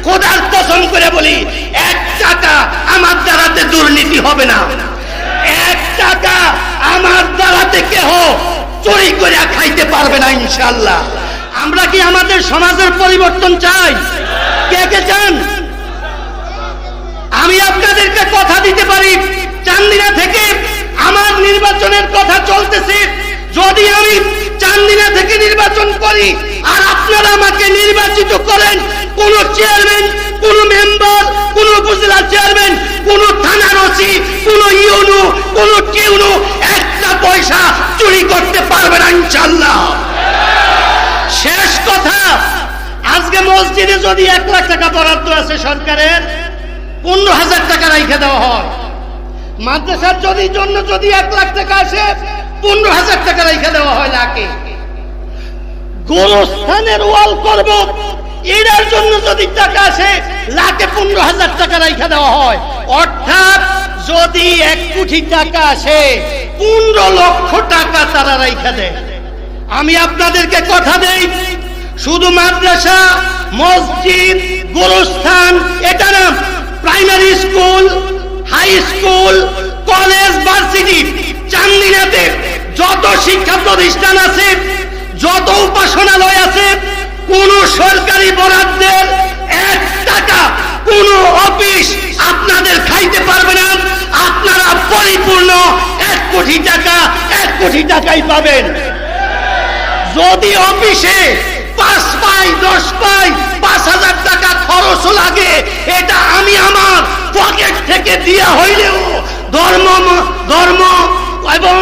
খোদার কসম করে বলি, 1 টাকা আমার দ্বারাতে দুর্নীতি হবে না, 1 টাকা আমার দ্বারাতে কেহ চুরি করে খাইতে পারবে না ইনশাআল্লাহ। আমরা কি আমাদের সমাজের পরিবর্তন চাই? কে কে চান? আমি আপনাদেরকে কথা দিতে পারি, চান্দিনা থেকে আমার নির্বাচনের কথা চলতেছে। যদি আমি চান্দিনা থেকে নির্বাচন করি আর আপনারা আমাকে নির্বাচিত করেন, কোন চেয়ারম্যান, কোন মেম্বার, কোন উপজেলা চেয়ারম্যান, কোন থানার ওসি, কোন ইউনো, কোন টিউনো 1টা পয়সা চুরি করতে পারবে না ইনশাআল্লাহ। শেষ কথা, আজকে মসজিদে যদি 1 লাখ টাকা বরাদ্দ আছে সরকারের, 15,000 টাকা রেখে দেওয়া হয়। মাদ্রাসার জন্য যদি 1 লাখ টাকা আসে, 15,000 টাকা রেখে দেওয়া হয় লাখে। গোরস্থানের ওয়াল করব, এটার জন্য যদি টাকা আসে, লাখে 15,000 টাকা রেখে দেওয়া হয়। অর্থাৎ যদি 1 কোটি টাকা আসে, 15 লক্ষ টাকা তারা রেখে দেয়। আমি আপনাদেরকে কথা দেই, শুধু মাদ্রাসা, মসজিদ, গোরস্থান এটা না, primary school, high school, college, varsity, চান্দিনাতে যত শিক্ষা প্রতিষ্ঠান আছে, যত উপাসনালয় আছে, কোন সরকারি বরাদ্দের 1 টাকা কোন অফিস আপনাদের খাইতে পারবে না। আপনারা পরিপূর্ণ 1 কোটি টাকা 1 কোটি টাকাই পাবেন। যদি অফিসে 5 পাই, 10 পাই, 5,000 টাকা খরচ লাগে, এটা আমি আমার পকেট থেকে দিয়া হইলেও ধর্ম এবং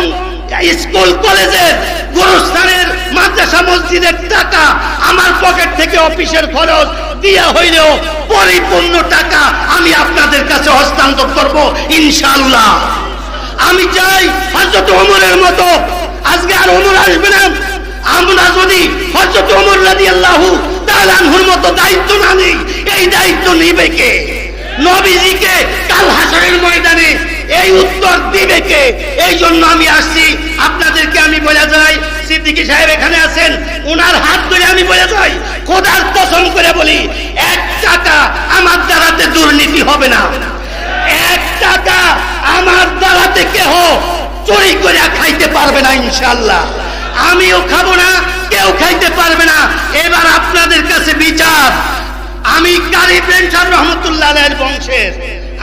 স্কুল কলেজের, গোরস্থানের, মাদ্রাসা, মসজিদের টাকা আমার পকেট থেকে অফিসের খরচ দিয়া হইলেও পরিপূর্ণ টাকা আমি আপনাদের কাছে হস্তান্তর করব ইনশাআল্লাহ। আমি চাই হযরত ওমরের মতো আজকে আর ওমর আসবে না। আমরা যদি হযরত ওমর রাদিয়াল্লাহু তাআলা আনহুর মতো দায়িত্ব না নিই, এই দায়িত্ব নিবে কে? নবীজিকে কাল হাসরের ময়দানে এই উত্তর দিবে কে? এই জন্য আমি আসছি, আপনাদেরকে আমি বলে যাই, সিদ্দিকী সাহেব এখানে আছেন, ওনার হাত ধরে আমি বলে যাই, খোদার কসম করে বলি, 1 টাকা আমার দ্বারাতে দুর্নীতি হবে না, 1 টাকা আমার দ্বারাতে কেহ চুরি করে খাইতে পারবে না ইনশাআল্লাহ। আমিও খাবো না, কেউ খাইতে পারবে না। এবার আপনাদের কাছে বিচার। আমি কারি প্রেম সাহেব রহমতুল্লাহ আলাইহির বংশের,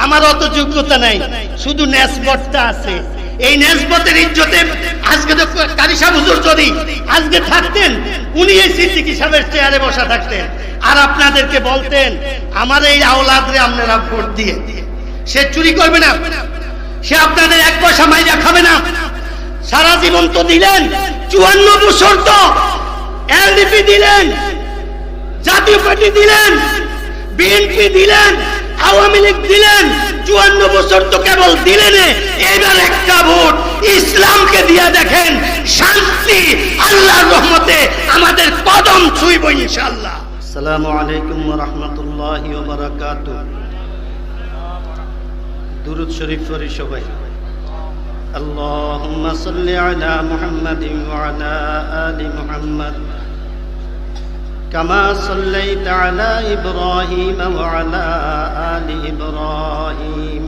আমার অত যোগ্যতা নাই, শুধু নেসবতটা আছে। এই নেসবতের ইজ্জতে আজকে তো কারি সাহেব হুজুর যদি আজকে থাকতেন, উনি এই সিদ্দিকী সাহেবের চেয়ারে বসা থাকতেন, আর আপনাদেরকে বলতেন আমার এই আওলাদরে আপনারা ভোট দিয়ে, সে চুরি করবে না, সে আপনাদের 1 পয়সা মাইরা খাবে না। সারা জীবন তো দিলেন, 54 বছর তো এলডিপি দিলেন, জাতীয় পার্টি দিলেন, বিএনপি দিলেন, আওয়ামী লীগ দিলেন, 54 বছর তো কেবল দিলেন। এবার একটা ভোট ইসলামকে দিয়া দেখেন, শান্তি আল্লাহর রহমতে আমাদের কদম ছুঁইব ইনশাআল্লাহ। আসসালামু আলাইকুম ওয়া রাহমাতুল্লাহি ওয়া বারাকাতুহু। দুরূদ শরীফ পড়ি সবাই। আল্লাহুম্মা সাল্লি আলা মুহাম্মাদিন ওয়া আলা আলি মুহাম্মাদ কামা সাল্লাইতা আলা ইব্রাহিম ওয়া আলা আলি ইব্রাহিম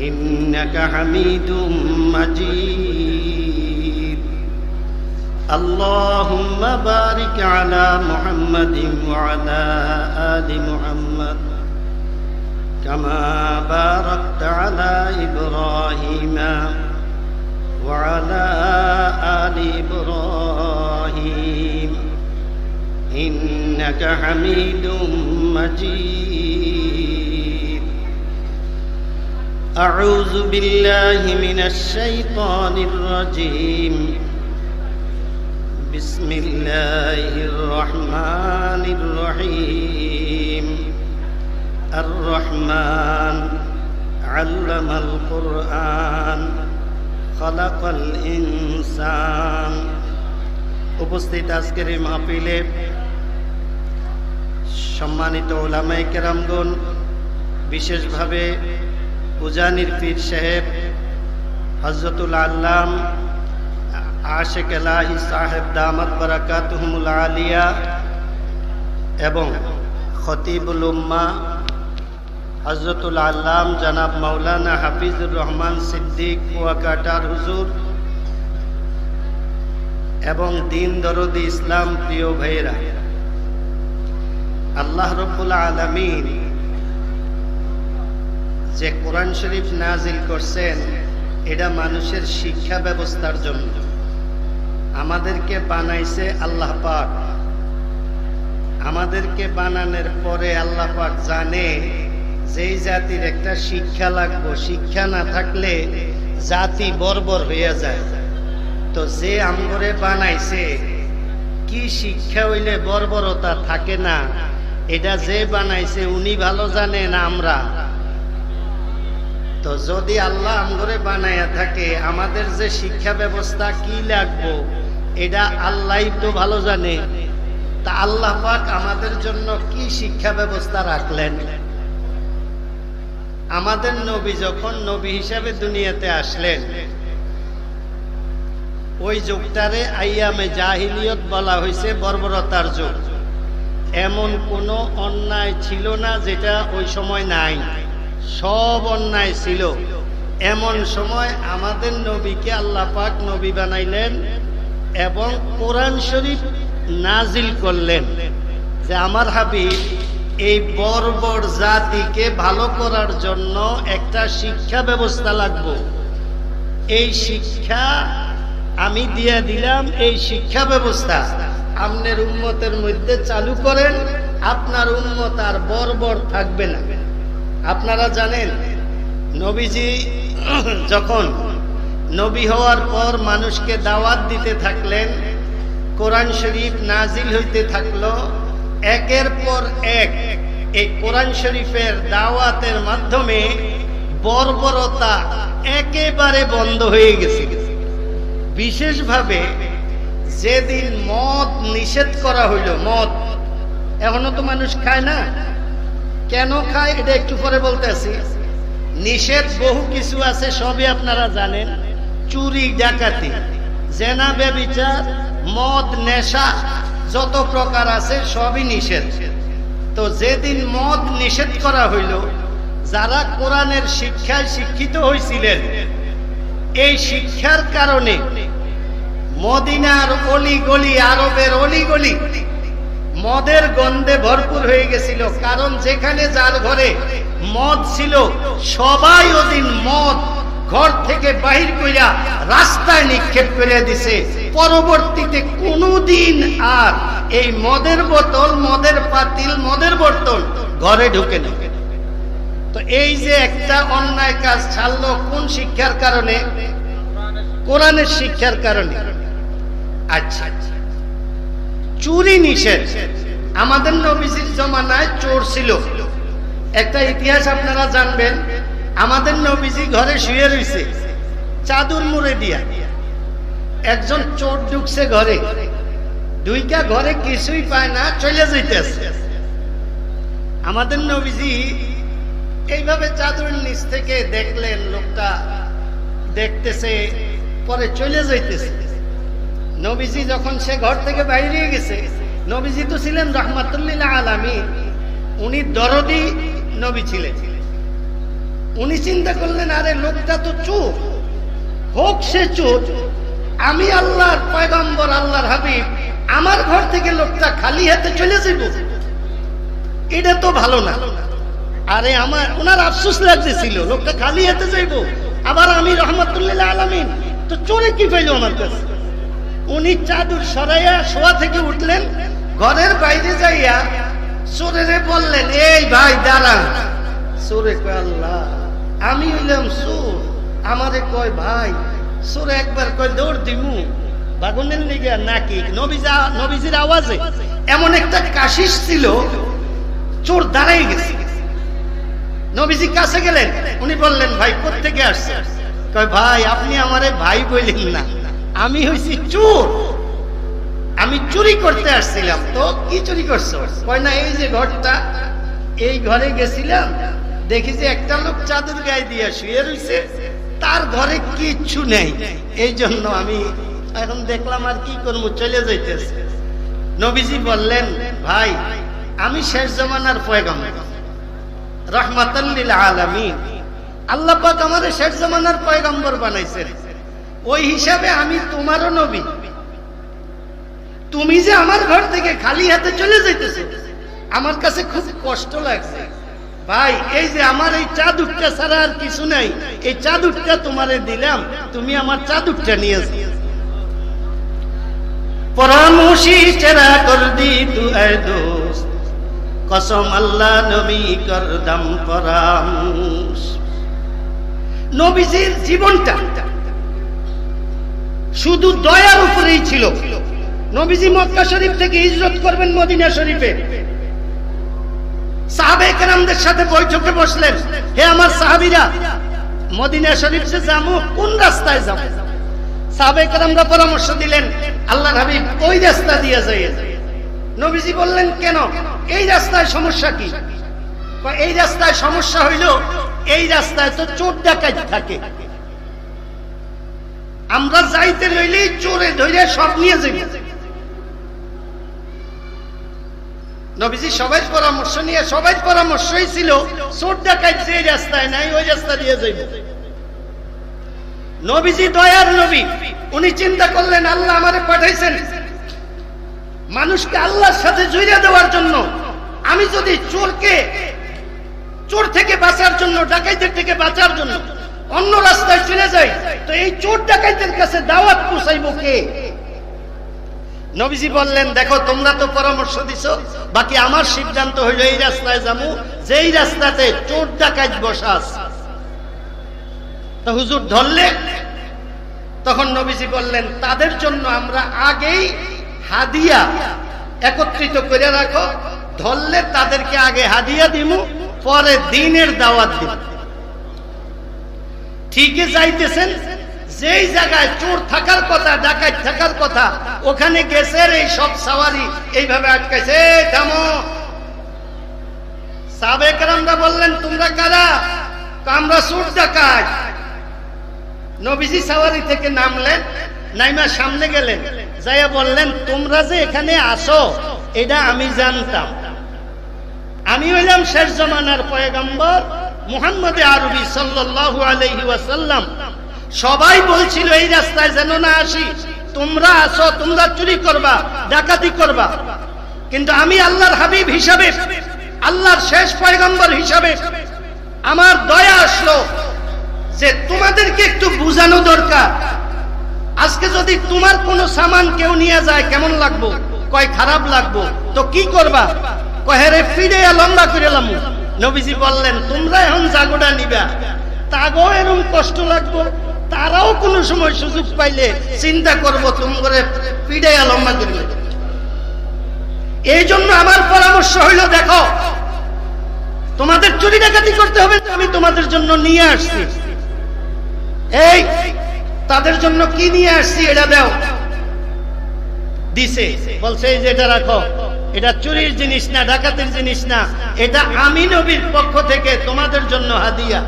ইন্নাকা হামিদুম মাজিদ। আল্লাহুম্মা বারিক আলা মুহাম্মাদিন ওয়া আলা আলি মুহাম্মাদ كما باركت على إبراهيم وعلى آل إبراهيم إنك حميد مجيد. أعوذ بالله من الشيطان الرجيم. بسم الله الرحمن الرحيم. الرحمن علم القرآن خلق الإنسان. উপস্থিত আজকের এই মাহফিলে সম্মানিত উলামায়ে কেরামগণ, বিশেষভাবে উজানির পীর সাহেব হযরতুল আল্লাম আশিক এলাহি সাহেব দামাত বারাকাতুহুমুল আলিয়া এবং খতিবুল উম্মাহ হযরতুল আল্লাম জনাব মাওলানা হাফিজুর রহমান সিদ্দিক কুয়াকাটার হুজুর এবং দিন দরদি ইসলাম প্রিয় ভাইয়েরা, আল্লাহ রব্বুল আলামিন যে কোরআন শরীফ নাজিল করছেন এটা মানুষের শিক্ষা ব্যবস্থার জন্য। আমাদেরকে বানাইছে আল্লাহ পাক। আমাদেরকে বানানোর পরে আল্লাহ পাক জানে যেই জাতির একটা শিক্ষা লাগবে, শিক্ষা না থাকলে জাতি বর্বর হয়ে যায়। তো যে আমগরে বানাইছে কি শিক্ষা হইলে বর্বরতা থাকে না, এটা যে বানাইছে উনি ভালো জানে না আমরা। তো যদি আল্লাহ আমগরে বানায়া থাকে, আমাদের যে শিক্ষা ব্যবস্থা কি লাগবো এটা আল্লাহই তো ভালো জানে। তা আল্লাহ পাক আমাদের জন্য কি শিক্ষা ব্যবস্থা রাখলেন? আমাদের নবী যখন নবী হিসাবে দুনিয়াতে আসলেন, ওই যুগটারে আইয়ামে জাহিলিয়ত বলা হয়েছে, বর্বরতার যুগ। এমন কোনো অন্যায় ছিল না যেটা ওই সময় নাই, সব অন্যায় ছিল। এমন সময় আমাদের নবীকে আল্লাহ পাক নবী বানাইলেন এবং কোরআন শরীফ নাজিল করলেন যে আমার হাবিব এই বর্বর জাতিকে ভালো করার জন্য একটা শিক্ষা ব্যবস্থা লাগবে। এই শিক্ষা আমি দিয়ে দিলাম, এই শিক্ষা ব্যবস্থা আপনার উম্মতের মধ্যে চালু করেন, আপনার উম্মত আর বর্বর থাকবে না। আপনারা জানেন নবীজি যখন নবী হওয়ার পর মানুষকে দাওয়াত দিতে থাকলেন, কোরআন শরীফ নাজিল হইতে থাকলো একের পর এক। এই কোরআন শরীফের দাওয়াতের মাধ্যমে বর্বরতা একেবারে বন্ধ হয়ে গেছে। বিশেষভাবে যেদিন মদ নিষেধ করা হইল, মদ এখনো তো মানুষ খায় না, কেন খায় এটা একটু পরে বলতেছি। নিষেধ বহু কিছু আছে, সবই আপনারা জানেন। চুরি, ডাকাতি, জেনা, ব্যভিচার, মদ, নেশা, যত প্রকার আছে সবই নিষেধ। তো যেদিন মদ নিষেধ করা হইল, যারা কোরআনের শিক্ষায় শিক্ষিত হয়েছিলেন, এই শিক্ষার কারণে মদিনার অলিগলি, আরবের অলিগলি মদের গন্ধে ভরপুর হয়ে গেছিল। কারণ যেখানে যার ঘরে মদ ছিল, সবাই ওদিন মদ ঘর থেকে বাহির কইরা রাস্তায় নিক্ষেপ করে দিছে। পরবর্তীতে কোনদিন আর এই মদের বোতল, মদের পাতিল, মদের বর্তন ঘরে ঢুকে না। তো এই যে একটা অন্যায় কাজ ছাড়লো কোন শিক্ষার কারণে? কোরআনের শিক্ষার কারণে। আচ্ছা, চুরি নিষেধ। আমাদের নবীজির জমানায় চোর ছিল। একটা ইতিহাস আপনারা জানবেন, আমাদের নবীজি ঘরে শুয়ে রয়েছে চাদর মুড়ে দিয়া, একজন চোর ঢুকছে ঘরে, দুইটা ঘরে কিছুই পায় না, চলে যাইতেছে। আমাদের নবীজি এইভাবে চাদরের নিচ থেকে দেখলেন, লোকটা দেখতেছে, পরে চলে যাইতেছে। নবীজি যখন সে ঘর থেকে বাইরে গেছে, নবীজি তো ছিলেন রাহমাতুল্লিল আলামিন, উনি দরদি নবী ছিলেন। উনি চিন্তা করলেন, আরে লোকটা তো চোর, হোক সে চোর, আমি আল্লাহর পয়গম্বর, আল্লাহর হাবিব, আমার ঘর থেকে লোকটা খালি হাতে চলে যাব, এটা তো ভালো না। আরে আমার ওনার আফসোস লাগতেছিল, লোকটা খালি হাতে যাইব, আবার আমি রাহমাতুল্লিল আলামিন, তো চোরে কি পাইল আমার কাছে। উনি চাদর সরাইয়া শোয়া থেকে উঠলেন, ঘরের বাইরে যাইয়া চোরেরে বললেন, এই ভাই দাঁড়া। চোরে কয়, আল্লাহ আমি হইলাম চোর, আমারে কয় ভাই। চোরে একবার কয়, দৌড় দিমু বাগুনের লিগা নাকি? নবীজির আওয়াজে এমন একটা কাশিস ছিল, চোর দাঁড়াই গেছে। নবীজি কাছে গেলেন, উনি বললেন, ভাই কোত্থেকে আসছে? কয়, ভাই আপনি আমারে ভাই বললেন না, আমি হইছি চোর, আমি চুরি করতে আসছিলাম। তো কি চুরি করছো? কয় না, এই যে ঘরটা, এই ঘরে গেছিলাম, দেখি যে একটা লোক চাদর গায়ে দিয়ে শুয়ে রয়েছে, তার ঘরে কিচ্ছু নেই, এই জন্য আমি এখন দেখলাম আর কি করবো, চলে যাইতেছে। নবীজি বললেন, ভাই আমি শেষ জামানার পয়গম্বর, রাহমাতাল লিল আলামিন। আল্লাহ পাক আমারে শেষ জামানার পয়গম্বর বানাইছেন, ওই হিসাবে আমি তোমারও নবী। তুমি যে আমার ঘর থেকে খালি হাতে চলে যাইতেছো, আমার কাছে খুব কষ্ট লাগছে ভাই। এই যে আমার এই চাদুরটা ছাড়া আর কিছু নাই, এই চাদুরটা তোমারে দিলাম, তুমি আমার চাদুরটা নিয়ে যাও। পরামর্শী চেরা কর দি তু এ দোস্ত, কসম আল্লাহ নবী কর দম পরামর্শ। নবীজির জীবনটা শুধু দয়ার উপরেই ছিল। নবীজি মক্কা শরীফ থেকে হিজরত করবেন মদিনা শরীফে, সাহাবায়ে কেরামদের সাথে বৈঠকে বসলেন, হে আমার সাহাবীরা, মদিনা শরীফ যে যাবো কোন রাস্তায় যাব? সাহাবায়ে কেরামরা পরামর্শ দিলেন, আল্লাহর হাবিব ওই রাস্তা দিয়ে যাই। নবীজি বললেন, কেন? এই রাস্তায় সমস্যা কি? এই রাস্তায় সমস্যা হইল এই রাস্তায় তো চোর ডাকাত থাকে, আমরা যাইতে লইলেই চোরে ধরে সব নিয়ে যাইব। নবীজি সবাই পরামর্শ নিয়ে, সবাই পরামর্শই ছিল চোর ডাকাত যে রাস্তায় নাই ওই রাস্তা দিয়ে যাইব। নবীজি দয়ার নবী, উনি চিন্তা করলেন আল্লাহ আমারে পাঠাইছেন মানুষকে আল্লাহর সাথে জড়িয়ে দেওয়ার জন্য। আমি যদি চোর থেকে বাঁচার জন্য, ডাকাইতের থেকে বাঁচার জন্য অন্য রাস্তায় চলে যাই, তো এই চোর ডাকাইতের কাছে দাওয়াত পৌঁছাইব কে? নবীজি বললেন, দেখো তোমরা তো পরামর্শ দিছো, বাকি আমার সিদ্ধান্ত হইল এই রাস্তায় যাবো যেই রাস্তাতে চোর ডাকাত বসা আছে। তো হুজুর ধরলে, তখন নবীজি বললেন, তাদের জন্য আমরা আগেই হাদিয়া একত্রিত করে রাখো, ধরলে তাদেরকে আগে হাদিয়া দিমু, পরে দিনের দাওয়াত দিব। ঠিকই যাইতেছেন, যেই জায়গায় চোর থাকার কথা, ডাকাত থাকার কথা, ওখানে গেছে এই সব সাওয়ারি এইভাবে আটকাইছে, থামো। সাহাবায়ে কেরামরা বললেন, তোমরা কারা? আমরা চোর ডাকাত। নবীজি সাওয়ারি থেকে নামলেন, নাইমা সামনে গেলেন, যাইয়া বললেন, তোমরা যে এখানে আসো এটা আমি জানতাম। আমি হইলাম শেষ জামানার পয়গম্বর মুহাম্মদ আরবি সাল্লাল্লাহু আলাইহি ওয়াসাল্লাম। সবাই বলছিল এই রাস্তায় যেন না আসি, তোমরা আসো, তোমরা চুরি করবা, ডাকাতি করবা। কিন্তু আমি আল্লাহর হাবিব হিসাবে, আল্লাহর শেষ পয়গম্বর হিসাবে আমার দয়া আসলো যে তোমাদেরকে একটু বুঝানো দরকার। আজকে যদি তোমার কোনো সামান কেউ নিয়ে যায় কেমন লাগবো? কয় খারাপ লাগবো। তো কি করবা? কয় রে ফিরে লম্বা করে এলাম। নবীজি বললেন, তোমরা এখন জাগোটা নিবা, তাগো এরকম কষ্ট লাগবো, তারাও কোন সময় সুযোগ পাইলে চিন্তা করবো তোমরা ফিরে লম্বা করবে। এই জন্য আমার পরামর্শ হইল, দেখো তোমাদের চুরি ডাকাতি করতে হবে, আমি তোমাদের জন্য নিয়ে আসছি। এই তাদের জন্য কি নিয়ে আসছি এটা দাও। দিছে, বলছে এই যে এটা রাখো, এটা চুরির জিনিস না, ডাকাতির জিনিস না, এটা আমি নবীর পক্ষ থেকে তোমাদের জন্য হাদিয়া।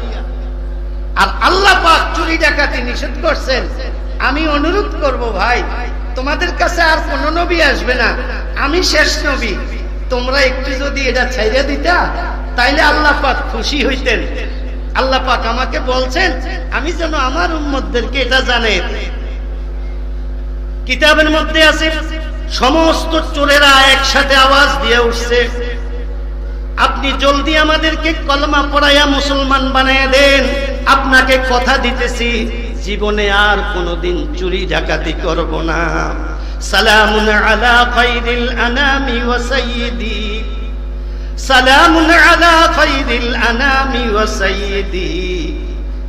আর আল্লাহ পাক চুরি ডাকাতি নিষেধ করছেন। আমি অনুরোধ করব ভাই, তোমাদের কাছে আর কোন নবী আসবে না, আমি শেষ নবী। তোমরা একটু যদি এটা ছাইড়া দিতা তাইলে আল্লাহ পাক খুশি হইতেন। আল্লাহ পাক আমাকে বলছেন আমি যেন আমার উম্মতদেরকে এটা জানে। কিতাবের মধ্যে আছে, সমস্ত চোরেরা একসাথে আওয়াজ দিয়ে উঠছে, আপনি জলদি আমাদেরকে কলমা পড়াইয়া মুসলমান বানাইয়া দেন। আপনাকে কথা দিতেছি, জীবনে আর কোনোদিন চুরি ডাকাতি করব না। সালামুন আলা খায়রিল আনামি ওয়া সাইয়্যিদি, সালামুন আলা খায়রিল আনামি ওয়া সাইয়্যিদি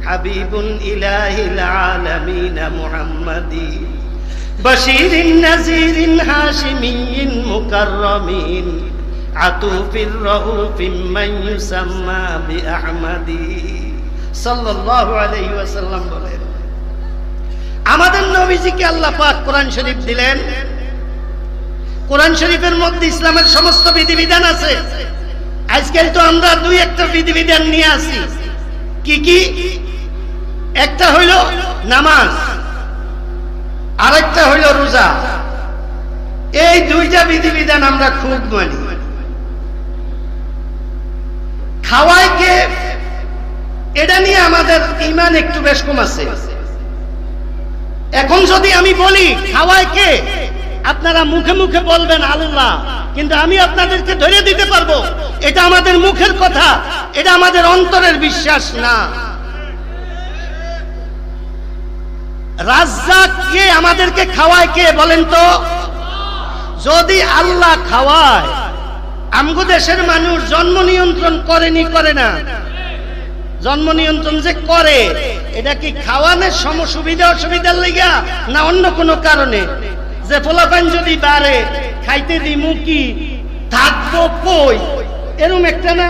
হাবিবুন ইলাহিল আলামিন মুহাম্মাদি বাশীরিন নাযীরিন হাশিমিয়্যিন মুকাররামিন আতুফির রাউফিম মান ইউসাম্মা বিআহমাদি সাল্লাল্লাহু আলাইহি ওয়াসাল্লাম বলেন, আমাদের নবীজিকে আল্লাহ পাক কোরআন শরীফ দিলেন। কোরআন শরীফের মধ্যে ইসলামের সমস্ত বিধিবিধান আছে। আজকাল তো আমরা দুই একটা বিধিবিধান নিয়ে আসি। কি কি? একটা হইল নামাজ, আরেকটা হইল রোজা। এই দুইটা বিধিবিধান আমরা খুব মানি। ঈমান একটু বেশ কম আছে। এখন যদি আমি বলি খাওয়ায় কে, আপনারা মুখে মুখে বলবেন আল্লাহ, কিন্তু আমি আপনাদেরকে ধরে দিতে পারবো এটা আমাদের মুখের কথা, এটা আমাদের অন্তরের বিশ্বাস না। রাজ্জাক কে, আমাদেরকে খাওয়ায় কে বলেন তো? যদি আল্লাহ খাওয়ায়, আমগো দেশের মানুষ জন্ম নিয়ন্ত্রণ করেনি, করে না? জন্ম নিয়ন্ত্রণ যে করে, এটা কি খাওয়ানোর সুবিধা অসুবিধার লিগা না অন্য কোনো কারণে? যে পোলাপান যদি বাড়ে খাইতে দিমু কি, থাকবো কই, এরকম একটা না?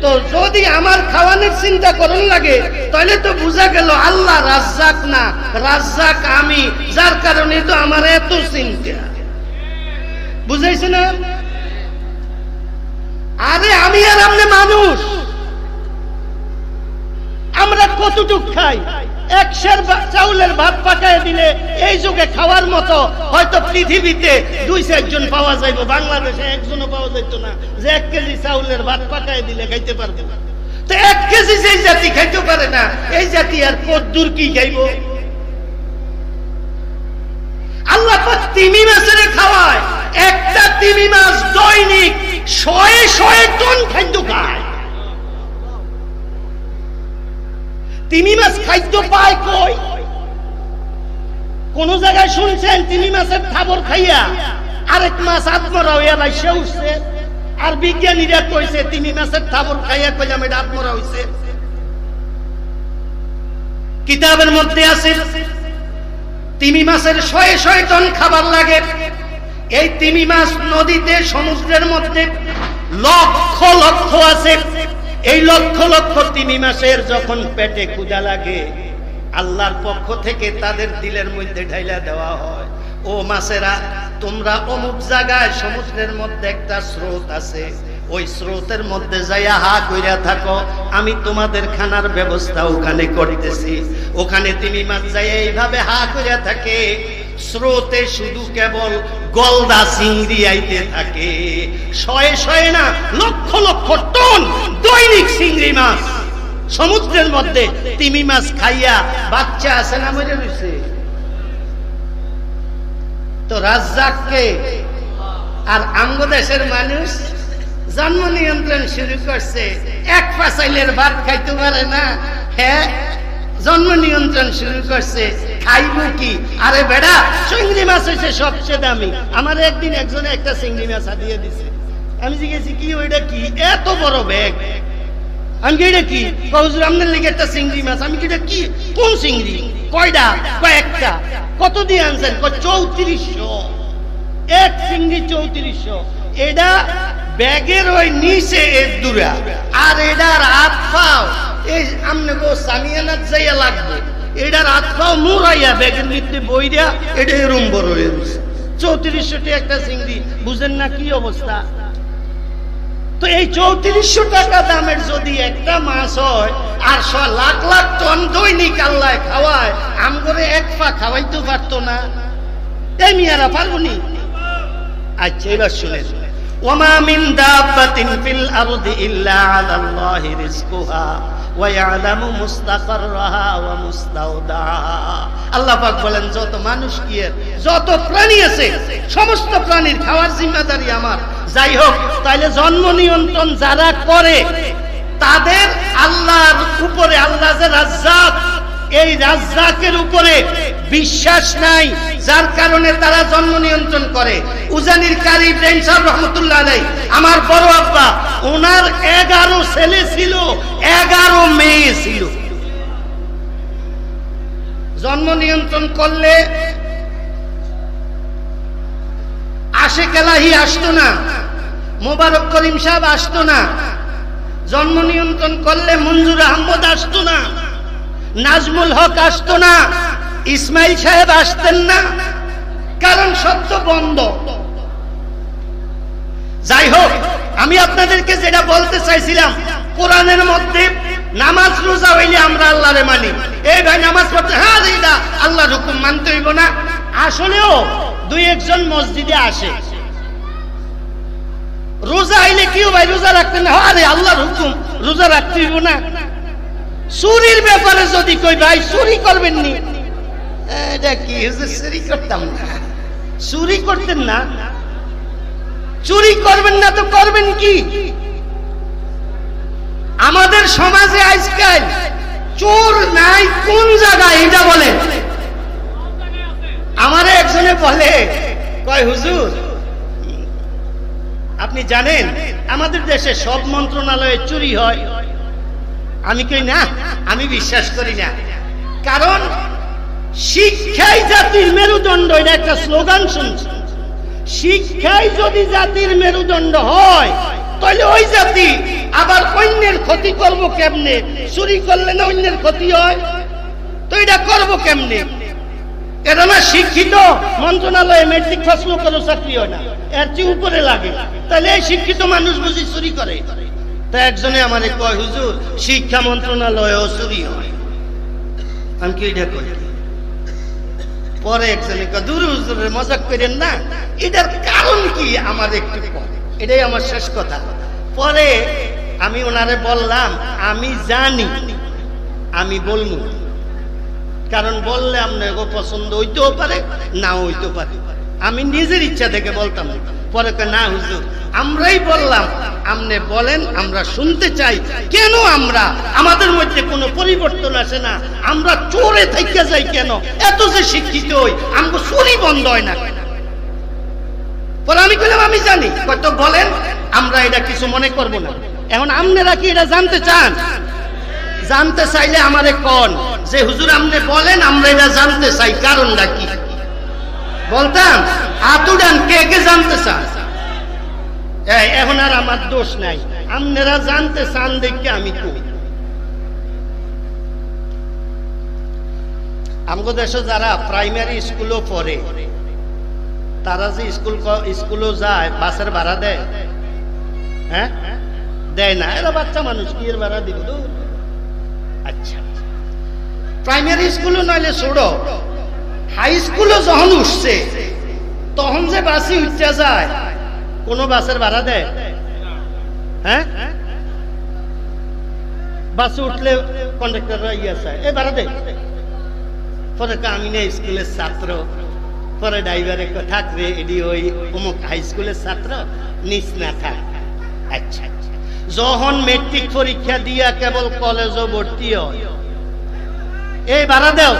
তো যদি আমার খাওয়ানোর চিন্তা করন লাগে, তাহলে তো বোঝা গেল আল্লাহ রাজ্জাক না, রাজ্জাক আমি, যার কারণে তো আমার এত চিন্তা। বুঝাইছে না? আরে আমি আর আপনি মানুষ, আমরা কতটুক খাই? 1 সের চাউলের ভাত পাকায় দিলে এই যুগে খাওয়ার মতো হয়তো পৃথিবীতে 2-4 জন পাওয়া যাইব, বাংলাদেশে একজনও পাওয়া যাইতো না যে 1 কেজি চাউলের ভাত পাকায় দিলে খাইতে পারবে। তো 1 কেজি যে জাতি খাইতে পারে না, এই জাতি আর কদ্দুর কি খাইব? আল্লাহ পাক তিমি মাছের খাওয়ায়, একটা তিমি মাছ দৈনিক 100 টন খাদ্য খায়। তিমি মাছ খাদ্য পায় কই? কোন জায়গায় শুনছেন তিমি মাছের থাবর খাইয়া আরেক মাছ আত্মরা হইয়া লাইসা উঠছে? আর বিজ্ঞানীরা কইছে তিমি মাছের থাবর খাইয়া কইলাম এটা আত্মরা হইছে। কিতাবের মধ্যে আছে তিমি মাছের 100 টন খাবার লাগে। এই তিমি মাছ নদীতে, সমুদ্রের মধ্যে লক্ষ লক্ষ আছে। এই লক্ষ লক্ষ তিমি মাছের যখন পেটে ক্ষুধা লাগে, আল্লাহর পক্ষ থেকে তাদের দিলের মধ্যে ঢাইলা দেওয়া হয়, ও মাছেরা, তোমরা অমুক জায়গায় সমুদ্রের মধ্যে একটা স্রোত আছে, ওই স্রোতের মধ্যে যাইয়া হা কইরা থাকো, আমি তোমাদের খানার ব্যবস্থা ওখানে করতেছি। ওখানে তিমি মাছ যাইয়া এইভাবে হা কইরা থাকে, স্রোতে শুধু কেবল গলদা চিংড়ি আইতে থাকে। 100 না, লক্ষ লক্ষ টন দৈনিক চিংড়ি মাছ সমুদ্রের মধ্যে তিমি মাছ খাইয়া বাচ্চা আছে না মরে রইছে। তো রাজ্জাককে আর আমগো দেশের মানুষ জন্ম নিয়ন্ত্রণ শুরু করছে। 1 পা চাইলের ভাত খাইতে পারে না, হ্যাঁ জন্ম নিয়ন্ত্রণ শুরু করছে। খাইব কি? আরে বেড়া, চিংড়ি মাছ হইছে সবচেয়ে দামি। আমার একদিন একজনে একটা চিংড়ি মাছ দিয়ে দিছে। আমি জিজ্ঞেসি কি ওইটা কি, এত বড় ব্যাগ? আমি কি এটা কি? হুজুর আপনার লেগে একটা চিংড়ি মাছ। আমি কি এটা কি? কোন চিংড়ি? কয়টা? কয়েকটা। কত দিয়ে আনছেন? 3400। এক চিংড়ি 3400। এটা ব্যাগের ওই নিচে এর দূরা, আর এটার হাত পাও এই আমনে গো সামিয়ানাত যাইয়া লাগবে। এটার হাত পাও মুরাইয়া ব্যাগের মধ্যে বইরা এটা এরম বড় হয়ে গেছে। 3400 টাকা একটা চিংড়ি, বুঝেন না কি অবস্থা? তো এই 3400 টাকা দামের যদি একটা মাছ হয় আর লাখ লাখ টন দৈনিক আল্লাহ খাওয়ায়, আমগরে 1 পা খাওয়াইতে পারতো না? এই মিয়ারা পারবনি? আচ্ছা এবার শুনে, ওমা মিন দাব্বাতিন ফিল আরদি ইল্লা আলাল্লাহি রিজকুহা ওয়া ইয়ালামু মুস্তাকাররাহা ওয়া মুস্তাওদাহা। আল্লাহ পাক বলেন যত মানুষ কি যত প্রাণী আছে, সমস্ত প্রাণীর খাওয়ার জিম্মাদারি আমার। যাই হোক, তাইলে জন্ম নিয়ন্ত্রণ যারা করে তাদের আল্লাহর উপরে, আল্লাহ যে রাজ্জাক, এই রাজ্জাকের উপরে বিশ্বাস নাই, যার কারণে তারা জন্ম নিয়ন্ত্রণ করে। উজানির কারি ইব্রাহিম সাহেব রহমতুল্লাহ আলাইহি, আমার বড় আব্বা, ওনার 11 ছেলে ছিল, 11 মেয়ে ছিল। জন্ম নিয়ন্ত্রণ করলে আশেক এলাহি আসতো না, মোবারক করিম সাহেব আসতো না। জন্ম নিয়ন্ত্রণ করলে মঞ্জুর আহমদ আসতো না, নাজমুল হক আসতো না, ইসমাইল সাহেব আসতেন না, কারণ সত্য বন্ধ। যাই হোক, আমি আপনাদেরকে যেটা বলতে চাইছিলাম, কোরআনের মধ্যে নামাজ রোজা হইলে আমরা আল্লাহরে মানি। এই ভাই নামাজ পড়তে, হ্যাঁ এটা আল্লাহর হুকুম মানতে হইব না। আসলেও 2-1 জন মসজিদে আসে। রোজা হইলে কি ভাই রোজা রাখতেন না? আরে আল্লাহর হুকুম, রোজা রাখতে হইব না। চুরির ব্যাপারে যদি কই ভাই চুরি করবেন নি, এটা কি চুরি করতাম না, চুরি করতেন না, চুরি করবেন না তো করবেন কি? আমাদের সমাজে আজকাল চোর নাই কোন জায়গায় এটা বলেন? আমারে একজনে বলে, কয় হুজুর আপনি জানেন আমাদের দেশে সব মন্ত্রণালয়ে চুরি হয়? আমি কই না, আমি বিশ্বাস করি না। কারণ শিক্ষাই জাতির মেরুদণ্ড, এটা একটা স্লোগান শুনছি। শিক্ষাই যদি জাতির মেরুদণ্ড হয় তাহলে ওই জাতি আবার অন্যের ক্ষতি করবো কেমনে? চুরি করলে না অন্যের ক্ষতি হয়, তো এটা করবো কেমনে? এটা না শিক্ষিত মন্ত্রণালয়ে মেট্রিক পাস লোকেরও চাকরি হয় না, এর চেয়ে উপরে লাগে, তাহলে এই শিক্ষিত মানুষ বুঝি চুরি করে? তা একজনে আমারে কয় হুজুর শিক্ষা মন্ত্রণালয়েও চুরি হয়। আমি কি এটা করি? পরে একজনে কয় দূর হুজুরের মজাক করেন না, এটার কারণ কি আমার একটু কয়, এটাই আমার শেষ কথা। পরে আমি ওনারে বললাম আমি জানি, আমি বলবো, কারণ বললে আপনার পছন্দ হইতেও পারে না হইতেও পারে, আমি নিজের ইচ্ছা থেকে বলতাম। পরে না হুজুর আমরাই বললাম, আপনি বলেন, আমরা শুনতে চাই। কেন আমরা আমাদের মধ্যে কোনো পরিবর্তন আসে না? আমরা চোরে থেকে যাই কেন? এত যে শিক্ষিত হই আমাকে চুরি বন্ধ হয় না। পরে আমি বললাম আমি জানি। কত বলেন, আমরা এটা কিছু মনে করব না। এখন আপনারা কি এটা জানতে চান? জানতে চাইলে আমারে কোন যে হুজুর আপনি বলেন, আমরা এটা জানতে চাই, কারণটা কি বলতাম? আতুডান কে কে জানতে চান? এখন আর আমার দোষ নাই, আপনারা জানতে চান দেখে আমি কই। আমাদের দেশে যারা প্রাইমারি স্কুলও পড়ে, তারা যে স্কুলও যায়, বাসের ভাড়া দেয়? হ্যাঁ দেয় না, এরা বাচ্চা মানুষ, কি এর ভাড়া দিব? আচ্ছা, প্রাইমারি স্কুলও নইলে ছোড়ো, হাই স্কুলও যখন উঠছে তখন যে বাসে উঠতে যায়, কোন বাসের ভাড়া দেয়? হ্যাঁ, বাসে উঠলে কন্ডাক্টররা ইয়ে চায়, এই ভাড়া দেয়। পরে আমি না স্কুলের ছাত্র, পরে ড্রাইভারে থাক রে এডি ওই অমুক হাই স্কুলের ছাত্র, নিচ না থাক। আচ্ছা, যখন মেট্রিক পরীক্ষা দিয়া কেবল কলেজও ভর্তি হয়, এই ভাড়া দেও।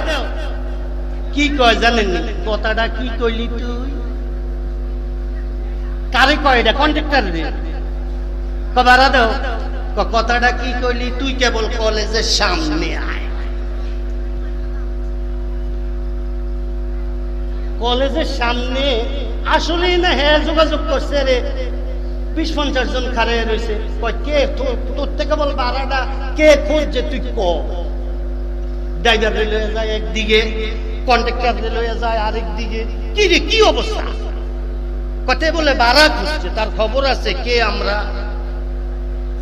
কি কয় জানেন? কথাটা কি কইলি তুই? কারে কয় এটা? কন্ডাক্টর রে ভাড়া দেও। কথাটা কি কইলি তুই? কেবল কলেজের সামনে আয়। কলেজের সামনে আসলে না, হ্যাঁ যোগাযোগ করছে রে, 20-50 জন খারে রয়েছে। কে তোর থেকে বল ভাড়াটা কে খুঁজছে তুই ক? ড্রাইভার লয়ে যায় একদিকে, কন্ডাক্টর লয়ে যায় আরেক দিকে। কি রে কি অবস্থা? কতে বলে ভাড়া খুঁজছে, তার খবর আছে কে আমরা?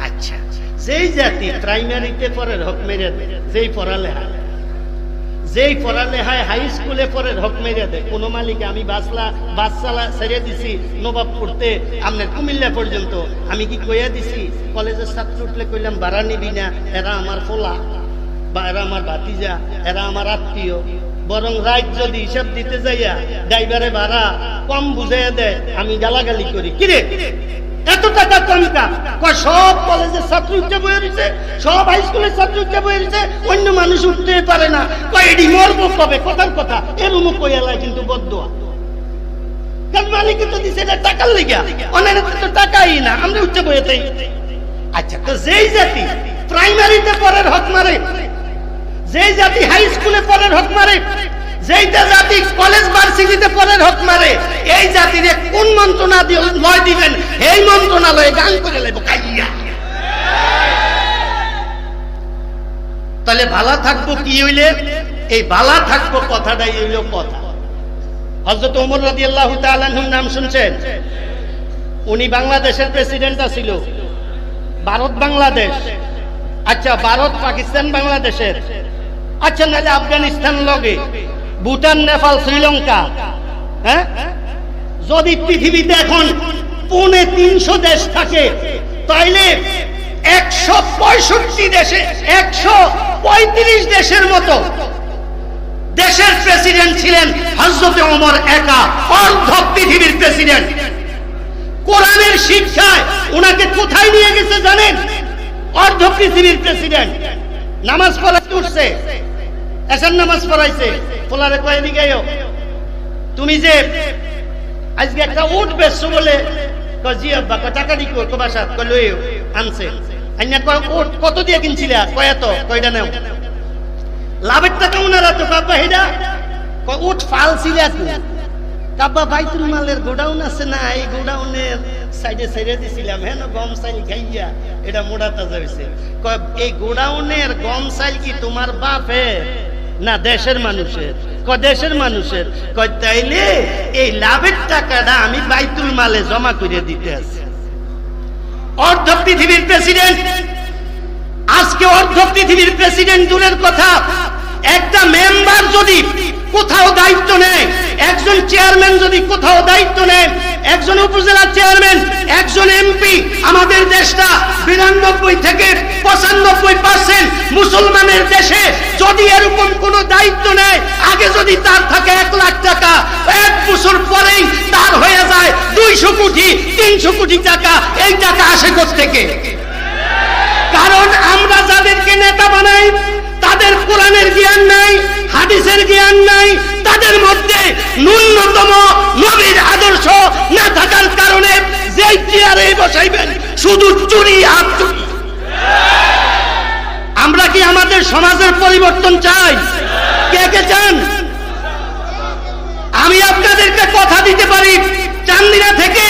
আচ্ছা, যেই জাতি প্রাইমারিতে পরে হক মেরে দেয়, যেই পড়ালেখায় হাই স্কুলে পরে হক মেরে দেয়। কোন মালিক, আমি বাস চালা ছেড়ে দিছি নবাবপুরতে আপনার কুমিল্লা পর্যন্ত, আমি কি কইয়া দিছি কলেজের ছাত্র উঠলে কইলাম ভাড়া নিবি না, এরা আমার ফোলা বা এরা আমার ভাতিজা, এরা আমার আত্মীয়। বরং রাত যদি হিসাব দিতে যাইয়া ড্রাইভারে ভাড়া কম বুঝাইয়া দেয়, আমি গালাগালি করি, কিরে এত টাকা কম কা? সব কলেজের ছাত্র উঠতে বয়ে রয়েছে, সব হাই স্কুলের ছাত্র উঠতে বয়ে রয়েছে, অন্য মানুষ উঠতে পারে না। এডি মরবো কবে? কথার কথা এরুমু কইয়ালায় কিন্তু বদদোয়া। কারণ মালিক তো দিছে এটা টাকার লেগা, অন্যান্য তো টাকাই না, আমরা উঠতে বয়ে তাই। আচ্ছা, তো যেই জাতি প্রাইমারিতে পড়ার হক মারে, যেই জাতি হাই স্কুলে পড়ার হক মারে, যেইটা জাতি কলেজ ভার্সিটিতে পড়ার হক মারে, এই জাতিরে কোন মন্ত্রণালয় দিবেন? এই মন্ত্রণালয়ে গান করে লেব কাইয়া। তাহলে ভালা থাকবো কি হইলে? এই ভালা থাকবো কথাটাই হইল কথা। হযরত ওমর রাদিয়াল্লাহু তাআলা আনহুর নাম শুনছেন? উনি বাংলাদেশের প্রেসিডেন্ট ছিল, ভারত বাংলাদেশ। আচ্ছা, ভারত পাকিস্তান বাংলাদেশের। আচ্ছা, নাহলে আফগানিস্তান লগে, ভুটান, নেপাল, শ্রীলঙ্কা। হ্যাঁ, যদি পৃথিবীতে এখন 350 দেশ থাকে, তাইলে 165 দেশে 135 দেশের মতো দেশের প্রেসিডেন্ট ছিলেন হযরত ওমর একা, অর্ধ পৃথিবীর প্রেসিডেন্ট। কোরআনের শিক্ষায় উনাকে কোথায় নিয়ে গেছে জানেন? অর্ধ পৃথিবীর প্রেসিডেন্ট। নামাজ পড়াতে উঠছে, এশার নামাজ পড়াইছে, পোলারে কয়ে দিগাইও তুমি যে আজকে একটা উঠ বেচছো বলে, জি আব্বা, টাকা দি বাসা লইও আনছে। কত দিয়ে কিনছিলে? কয় এত, কয়টা নেও লাভের টাকা উনারা তো কাব্বা হেডা উঠ ফাল ছিল কাব্বা বাইতুল মালের গোডাউন আছে না, এই গোডাউনের সাইডে সাইডে দিছিলাম, হ্যাঁ গম চাইল খাইয়া এটা মোড়া তাজা হয়েছে। এই গোডাউনের গম চাইল কি তোমার বাপের না দেশের মানুষের? দেশের মানুষের। তাইলে এই লাভের টাকাটা আমি বাইতুল মালে জমা করে দিতে আছি। অর্ধ পৃথিবীর প্রেসিডেন্ট, আজকে অর্ধ পৃথিবীর প্রেসিডেন্ট দূরের কথা, একটা মেম্বার যদি কোথাও দায়িত্ব নেয়, একজন চেয়ারম্যান যদি কোথাও দায়িত্ব নেয়, একজন উপজেলা চেয়ারম্যান, একজন এমপি, আমাদের দেশটা 92 থেকে 95% মুসলমানের দেশে যদি এরকম কোন দায়িত্ব নেয়, আগে যদি তার থাকে 1 লাখ টাকা, 1 বছর পরেই তার হয়ে যায় 200 কোটি 300 কোটি টাকা। এই টাকা আসে কোত্থেকে? কারণ আমরা যাদেরকে নেতা বানাই তাদের কোরআনের জ্ঞান নাই, হাদিসের জ্ঞান নাই, তাদের মধ্যে ন্যূনতম নবীর আদর্শ না থাকার কারণে যেই চেয়ারে বসাইবেন শুধু চুরি আর চুরি। আমরা কি আমাদের সমাজের পরিবর্তন চাই? কে কে চান? আমি আপনাদেরকে কথা দিতে পারি, চান্দিনা থেকে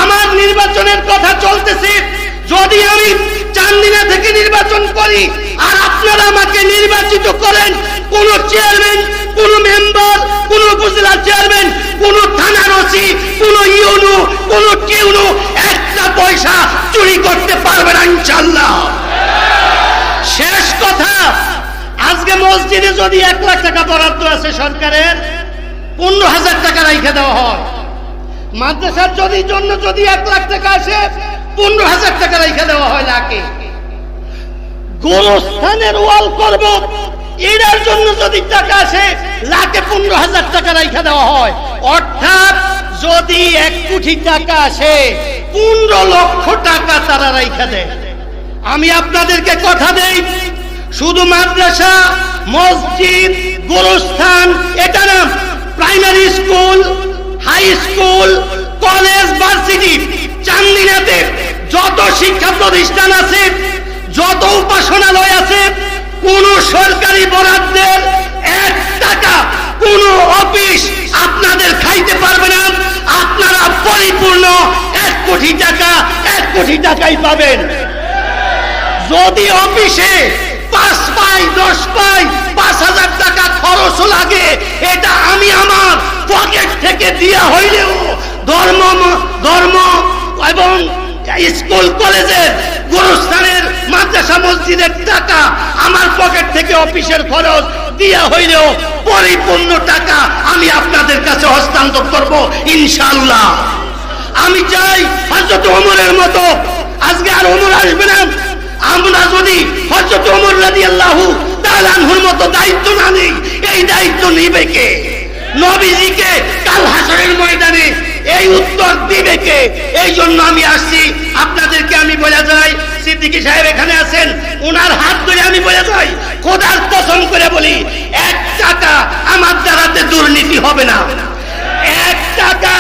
আমার নির্বাচনের কথা চলতেছে। যদি আমি চান্দিনা থেকে নির্বাচন করি আর আপনারা আমাকে নির্বাচিত করেন, কোন চেয়ারম্যান, কোন মেম্বার, কোন উপজেলা চেয়ারম্যান, কোন থানার ওসি, কোন ইউনো, কোন টিউনো একটা পয়সা চুরি করতে পারবে না ইনশাআল্লাহ। শেষ কথা, আজকে মসজিদে যদি 1 লাখ টাকা বরাদ্দ আছে সরকারের, 15,000 টাকা রাইখে দেওয়া হয়। মাদ্রাসার জন্য যদি 1 লাখ টাকা আসে, 15,000 টাকা রাইখে দেওয়া হয় লাখে। গোরস্থানের ওয়াল করব, এটার জন্য যদি টাকা আসে, লাখে 15,000 টাকা রাইখে দেওয়া হয়। অর্থাৎ যদি 1 কোটি টাকা আসে, 15 লক্ষ টাকা তারা রাইখে দেয়। আমি আপনাদেরকে কথা দেই, শুধু মাদ্রাসা, মসজিদ, গোরস্থান এটা না, primary school, high school, college, varsity, চান্দিনাতে যত শিক্ষা প্রতিষ্ঠান আছে, যত উপাসনালয় আছে, কোন সরকারি বরাদ্দের 1 টাকা কোন অফিস আপনাদের খাইতে পারবে না। আপনারা পরিপূর্ণ 1 কোটি টাকা 1 কোটি টাকাই পাবেন। যদি অফিসে 5 পাই 10 পাই 5,000 টাকা খরচ লাগে, এটা আমি আমার পকেট থেকে দিয়া হইলেও ধর্ম এবং স্কুল কলেজের, গোরস্থানের, মাদ্রাসা, মসজিদের টাকা আমার পকেট থেকে অফিসের খরচ দিয়া হইলেও পরিপূর্ণ টাকা আমি আপনাদের কাছে হস্তান্তর করব ইনশাআল্লাহ। আমি চাই হযরত ওমরের মতো আজকে আর ওমর আসবে না। আমরা যদি হযরত ওমর রাদিয়াল্লাহু তাআলা আনহুর মতো দায়িত্ব না নিই, এই দায়িত্ব নিবে কে? নবীজিকে কাল হাসরের ময়দানে এই উত্তর দিবে কে? এই জন্য আমি আসছি আপনাদেরকে। আমি বলে যাই, সিদ্দিকী সাহেব এখানে আছেন, ওনার হাত ধরে আমি বলে যাই, খোদার কসম করে বলি, 1 টাকা আমার দ্বারাতে দুর্নীতি হবে না। 1 টাকা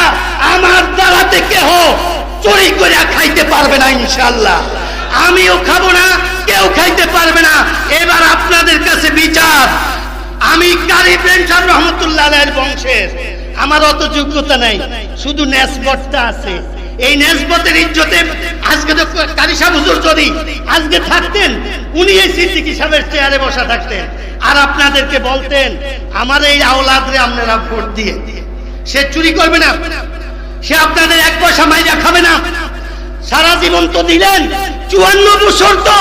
আমার দ্বারাতে কেহ চুরি করে খাইতে পারবে না ইনশাআল্লাহ। আমিও খাবো না, কেউ খাইতে পারবে না। এবার আপনাদের কাছে বিচার। আমি কারি প্রেম সাহেব রহমতুল্লাহ আলাইহির বংশের, আমার অত যোগ্যতা নাই, শুধু নেসবতটা আছে। এই নেসবতের ইজ্জতে আজকে তো কারি সাহেব হুজুর যদি আজকে থাকতেন, উনি এই সিদ্দিকী সাহেবের চেয়ারে বসা থাকতেন, আর আপনাদেরকে বলতেন আমার এই আওলাদরে আপনারা ভোট দিয়ে, সে চুরি করবে না, সে আপনাদের 1 পয়সা মাইরা খাবে না। সারা জীবন তো দিলেন, 54 বছর তো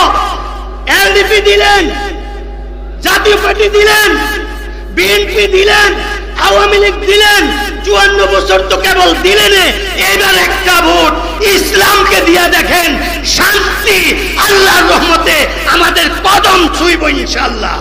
এলডিপি দিলেন, জাতীয় পার্টি দিলেন, বিএনপি দিলেন, আওয়ামী লীগ দিলেন, 54 বছর তো কেবল দিলেন। এবার একটা ভোট ইসলামকে দিয়া দেখেন, শান্তি আল্লাহর রহমতে আমাদের কদম ছুঁইব ইনশাআল্লাহ।